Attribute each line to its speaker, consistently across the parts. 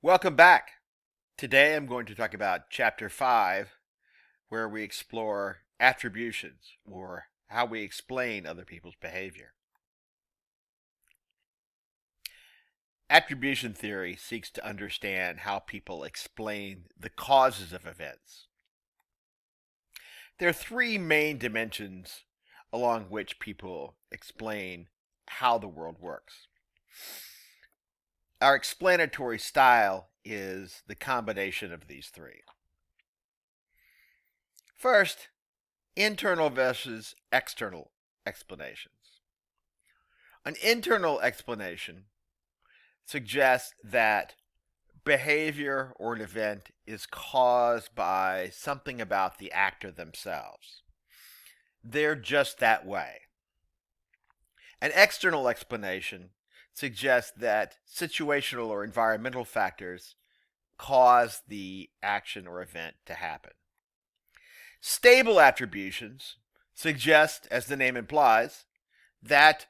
Speaker 1: Welcome back. Today I'm going to talk about Chapter 5, where we explore attributions, or how we explain other people's behavior. Attribution theory seeks to understand how people explain the causes of events. There are three main dimensions along which people explain how the world works. Our explanatory style is the combination of these three. First, internal versus external explanations. An internal explanation suggests that behavior or an event is caused by something about the actor themselves. They're just that way. An external explanation suggests that situational or environmental factors cause the action or event to happen. Stable attributions suggest, as the name implies, that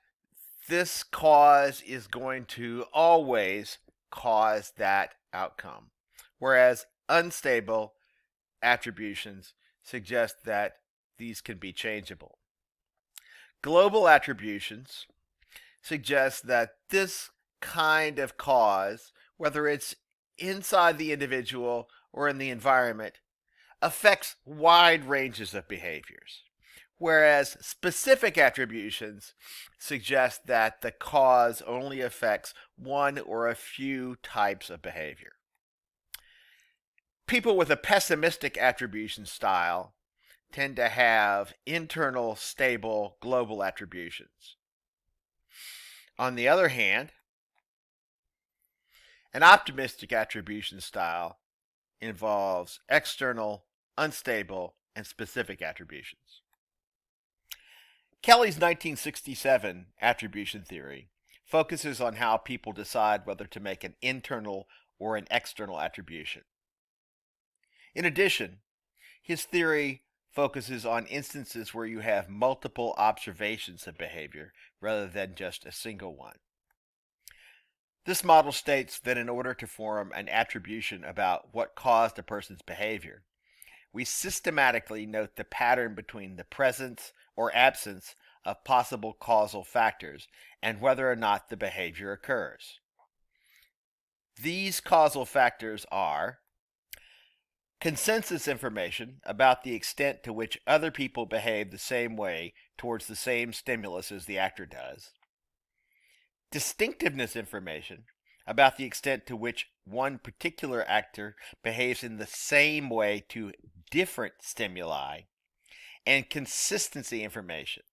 Speaker 1: this cause is going to always cause that outcome, whereas unstable attributions suggest that these can be changeable. Global attributions suggest that this kind of cause, whether it's inside the individual or in the environment, affects wide ranges of behaviors, whereas specific attributions suggest that the cause only affects one or a few types of behavior. People with a pessimistic attribution style tend to have internal, stable, global attributions. On the other hand, an optimistic attribution style involves external, unstable, and specific attributions. Kelly's 1967 attribution theory focuses on how people decide whether to make an internal or an external attribution. In addition, his theory focuses on instances where you have multiple observations of behavior rather than just a single one. This model states that in order to form an attribution about what caused a person's behavior, we systematically note the pattern between the presence or absence of possible causal factors and whether or not the behavior occurs. These causal factors are consensus information about the extent to which other people behave the same way towards the same stimulus as the actor does, distinctiveness information about the extent to which one particular actor behaves in the same way to different stimuli, and consistency information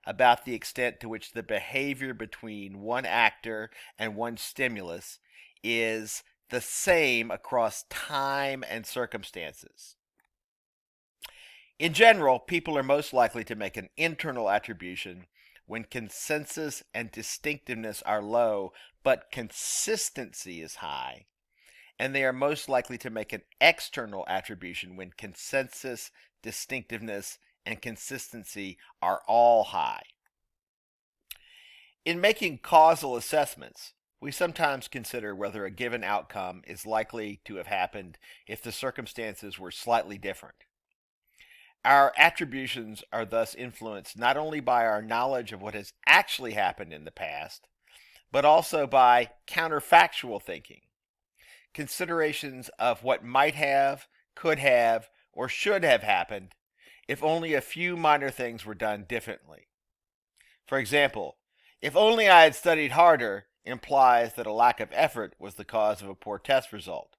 Speaker 1: about the extent to which the behavior between one actor and one stimulus is the same across time and circumstances. In general, people are most likely to make an internal attribution when consensus and distinctiveness are low, but consistency is high. And they are most likely to make an external attribution when consensus, distinctiveness, and consistency are all high. In making causal assessments, we sometimes consider whether a given outcome is likely to have happened if the circumstances were slightly different. Our attributions are thus influenced not only by our knowledge of what has actually happened in the past, but also by counterfactual thinking, considerations of what might have, could have, or should have happened if only a few minor things were done differently. For example, if only I had studied harder implies that a lack of effort was the cause of a poor test result.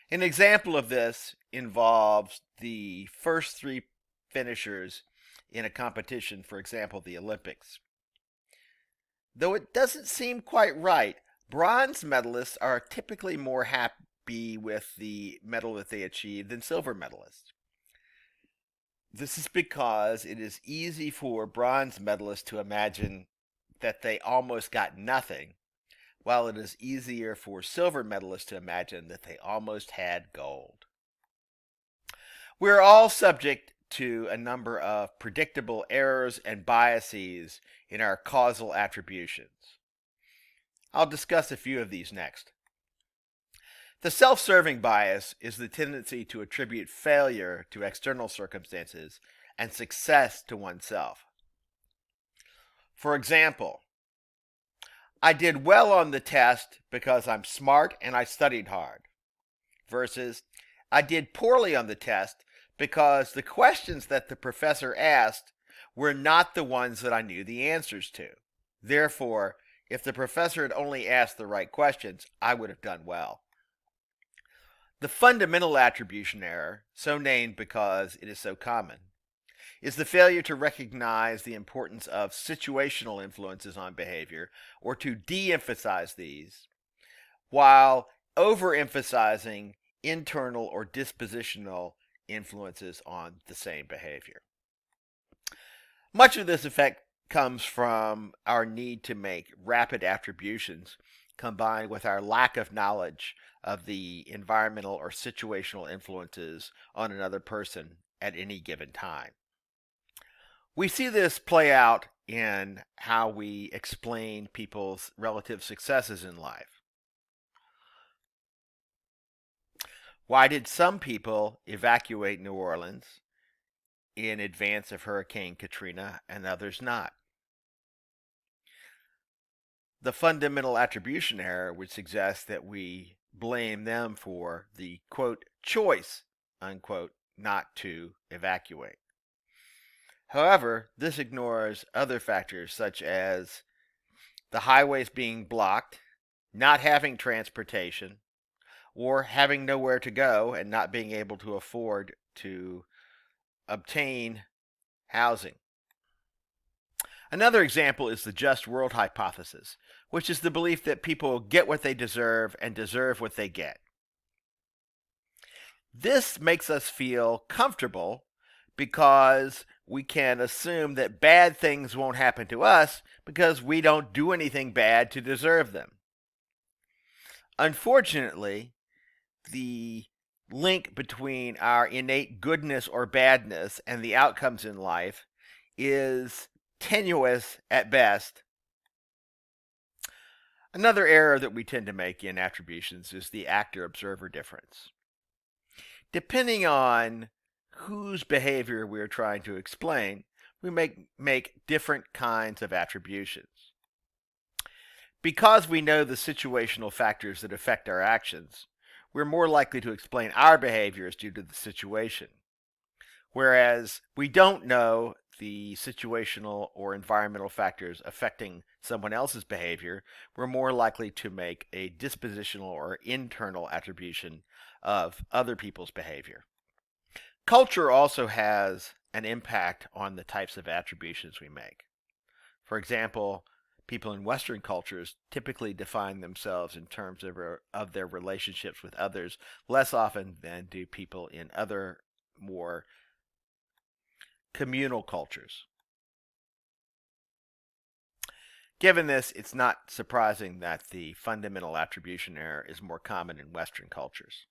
Speaker 1: An example of this involves the first three finishers in a competition, for example, the Olympics. Though it doesn't seem quite right, bronze medalists are typically more happy with the medal that they achieve than silver medalists. This is because it is easy for bronze medalists to imagine that they almost got nothing, while it is easier for silver medalists to imagine that they almost had gold. We're all subject to a number of predictable errors and biases in our causal attributions. I'll discuss a few of these next. The self-serving bias is the tendency to attribute failure to external circumstances and success to oneself. For example, I did well on the test because I'm smart and I studied hard, versus I did poorly on the test because the questions that the professor asked were not the ones that I knew the answers to. Therefore, if the professor had only asked the right questions, I would have done well. The fundamental attribution error, so named because it is so common, is the failure to recognize the importance of situational influences on behavior, or to de-emphasize these, while overemphasizing internal or dispositional influences on the same behavior. Much of this effect comes from our need to make rapid attributions combined with our lack of knowledge of the environmental or situational influences on another person at any given time. We see this play out in how we explain people's relative successes in life. Why did some people evacuate New Orleans in advance of Hurricane Katrina and others not? The fundamental attribution error would suggest that we blame them for the, quote, choice, unquote, not to evacuate. However, this ignores other factors such as the highways being blocked, not having transportation, or having nowhere to go and not being able to afford to obtain housing. Another example is the just world hypothesis, which is the belief that people get what they deserve and deserve what they get. This makes us feel comfortable because we can assume that bad things won't happen to us because we don't do anything bad to deserve them. Unfortunately, the link between our innate goodness or badness and the outcomes in life is tenuous at best. Another error that we tend to make in attributions is the actor-observer difference. Depending on whose behavior we're trying to explain, we make different kinds of attributions. Because we know the situational factors that affect our actions, we're more likely to explain our behaviors due to the situation. Whereas we don't know the situational or environmental factors affecting someone else's behavior, we're more likely to make a dispositional or internal attribution of other people's behavior. Culture also has an impact on the types of attributions we make. For example, people in Western cultures typically define themselves in terms of their relationships with others less often than do people in other more communal cultures. Given this, it's not surprising that the fundamental attribution error is more common in Western cultures.